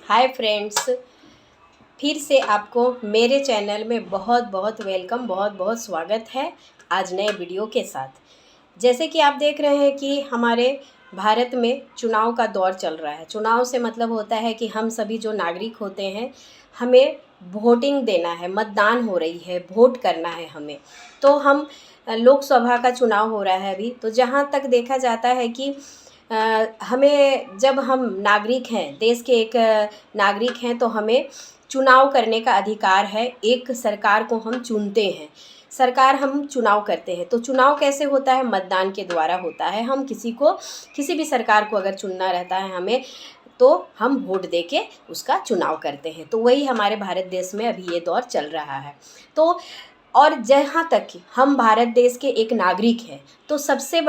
Hi friends, फिर से आपको मेरे चैनल में बहुत बहुत वेलकम, बहुत बहुत स्वागत है आज नए वीडियो के साथ। जैसे कि आप देख रहे हैं कि हमारे भारत में चुनाव का दौर चल रहा है। चुनाव से मतलब होता है कि हम सभी जो नागरिक होते हैं, हमें वोटिंग देना है, मतदान हो रही है, वोट करना है हमें। तो हम लोकसभा का चुनाव हो रहा है अभी, तो जहाँ तक देखा जाता है कि हमें, जब हम नागरिक हैं, देश के एक नागरिक हैं, तो हमें चुनाव करने का अधिकार है। एक सरकार को हम चुनते हैं, सरकार हम चुनाव करते हैं। तो चुनाव कैसे होता है? मतदान के द्वारा होता है। हम किसी भी सरकार को अगर चुनना रहता है हमें, तो हम वोट दे के उसका चुनाव करते हैं। तो वही हमारे भारत देश में अभी ये दौर चल रहा है। तो और जहाँ तक कि हम भारत देश के एक नागरिक हैं, तो सबसे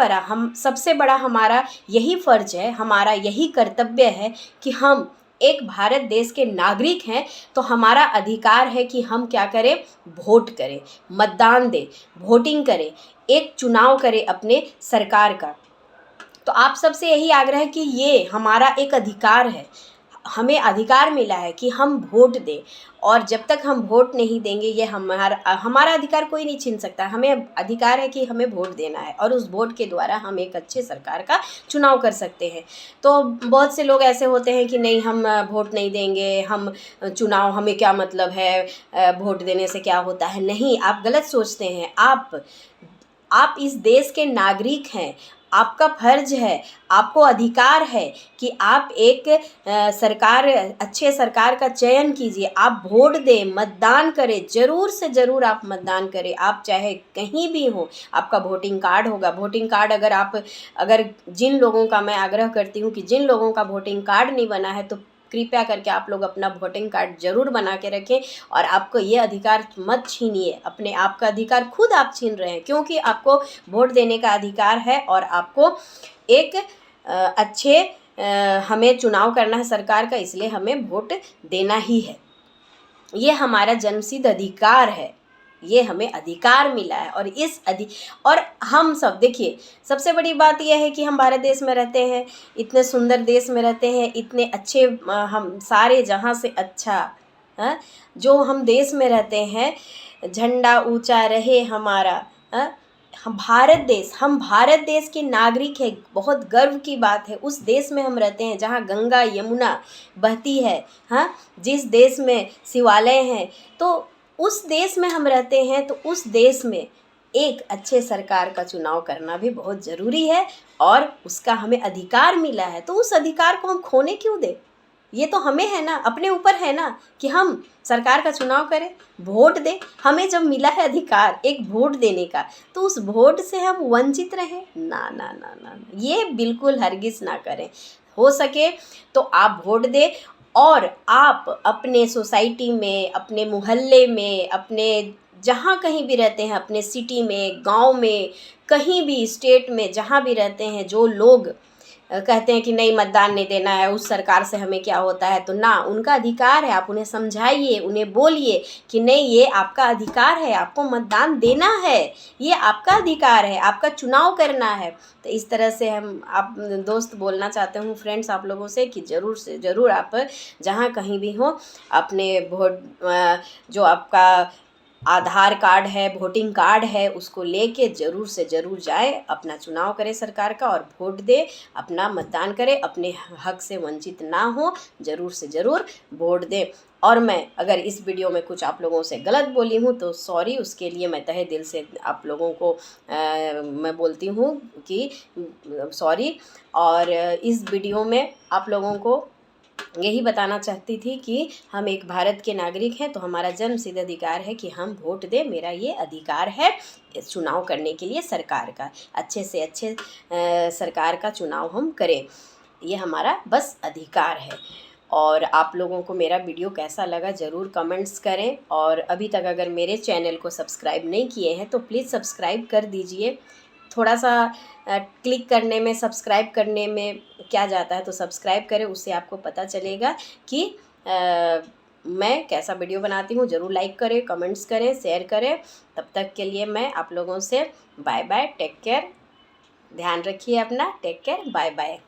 बड़ा हमारा यही फ़र्ज़ है, हमारा यही कर्तव्य है कि हम एक भारत देश के नागरिक हैं, तो हमारा अधिकार है कि हम क्या करें? वोट करें, मतदान दें, वोटिंग करें, एक चुनाव करें अपने सरकार का। तो आप सबसे यही आग्रह है कि ये हमारा एक अधिकार है, हमें अधिकार मिला है कि हम वोट दें। और जब तक हम वोट नहीं देंगे, ये हमारा अधिकार कोई नहीं छीन सकता। हमें अधिकार है कि हमें वोट देना है, और उस वोट के द्वारा हम एक अच्छे सरकार का चुनाव कर सकते हैं। तो बहुत से लोग ऐसे होते हैं कि नहीं, हम वोट नहीं देंगे, हम चुनाव, हमें क्या मतलब है, वोट देने से क्या होता है। नहीं, आप गलत सोचते हैं। आप इस देश के नागरिक हैं, आपका फ़र्ज़ है, आपको अधिकार है कि आप एक अच्छे सरकार का चयन कीजिए, आप वोट दें, मतदान करें, ज़रूर से ज़रूर आप मतदान करें। आप चाहे कहीं भी हों, आपका वोटिंग कार्ड होगा। वोटिंग कार्ड अगर जिन लोगों का, मैं आग्रह करती हूँ कि जिन लोगों का वोटिंग कार्ड नहीं बना है, तो कृपया करके आप लोग अपना वोटिंग कार्ड ज़रूर बना के रखें। और आपको ये अधिकार मत छीनिए, अपने आप का अधिकार खुद आप छीन रहे हैं, क्योंकि आपको वोट देने का अधिकार है। और आपको एक अच्छे हमें चुनाव करना है सरकार का, इसलिए हमें वोट देना ही है। ये हमारा जन्मसिद्ध अधिकार है, ये हमें अधिकार मिला है। और हम सब देखिए, सबसे बड़ी बात यह है कि हम भारत देश में रहते हैं, इतने सुंदर देश में रहते हैं, इतने अच्छे, हम सारे जहाँ से अच्छा, जो हम देश में रहते हैं, झंडा ऊंचा रहे हमारा। हम भारत देश के नागरिक हैं। बहुत गर्व की बात है, उस देश में हम रहते हैं जहाँ गंगा यमुना बहती है, जिस देश में शिवालय हैं। तो उस देश में हम रहते हैं, तो उस देश में एक अच्छे सरकार का चुनाव करना भी बहुत ज़रूरी है, और उसका हमें अधिकार मिला है। तो उस अधिकार को हम खोने क्यों दें? ये तो हमें है ना, अपने ऊपर है ना, कि हम सरकार का चुनाव करें, वोट दें। हमें जब मिला है अधिकार एक वोट देने का, तो उस वोट से हम वंचित रहें? ना ना ना ना, ये बिल्कुल हरगिज़ ना करें। हो सके तो आप वोट दें, और आप अपने सोसाइटी में, अपने मोहल्ले में, अपने जहाँ कहीं भी रहते हैं, अपने सिटी में, गांव में, कहीं भी स्टेट में जहाँ भी रहते हैं, जो लोग कहते हैं कि नहीं, मतदान नहीं देना है, उस सरकार से हमें क्या होता है, तो ना, उनका अधिकार है। आप उन्हें समझाइए, उन्हें बोलिए कि नहीं, ये आपका अधिकार है, आपको मतदान देना है, ये आपका अधिकार है, आपका चुनाव करना है। तो इस तरह से आप दोस्त, बोलना चाहते हूँ फ्रेंड्स आप लोगों से कि ज़रूर से ज़रूर आप जहाँ कहीं भी हो, अपने वोट, जो आपका आधार कार्ड है, वोटिंग कार्ड है, उसको लेके ज़रूर से ज़रूर जाए, अपना चुनाव करें सरकार का, और वोट दे, अपना मतदान करें, अपने हक से वंचित ना हो, ज़रूर से ज़रूर वोट दें। और मैं अगर इस वीडियो में कुछ आप लोगों से गलत बोली हूँ, तो सॉरी, उसके लिए मैं तहे दिल से आप लोगों को मैं बोलती हूँ कि सॉरी। और इस वीडियो में आप लोगों को यही बताना चाहती थी कि हम एक भारत के नागरिक हैं, तो हमारा जन्मसिद्ध अधिकार है कि हम वोट दें। मेरा ये अधिकार है चुनाव करने के लिए सरकार का, अच्छे से अच्छे सरकार का चुनाव हम करें, ये हमारा बस अधिकार है। और आप लोगों को मेरा वीडियो कैसा लगा ज़रूर कमेंट्स करें। और अभी तक अगर मेरे चैनल को सब्सक्राइब नहीं किए हैं, तो प्लीज़ सब्सक्राइब कर दीजिए। थोड़ा सा क्लिक करने में, सब्सक्राइब करने में क्या जाता है, तो सब्सक्राइब करें, उससे आपको पता चलेगा कि मैं कैसा वीडियो बनाती हूँ। ज़रूर लाइक करें, कमेंट्स करें, शेयर करें। तब तक के लिए मैं आप लोगों से बाय बाय, टेक केयर, ध्यान रखिए अपना, टेक केयर, बाय बाय।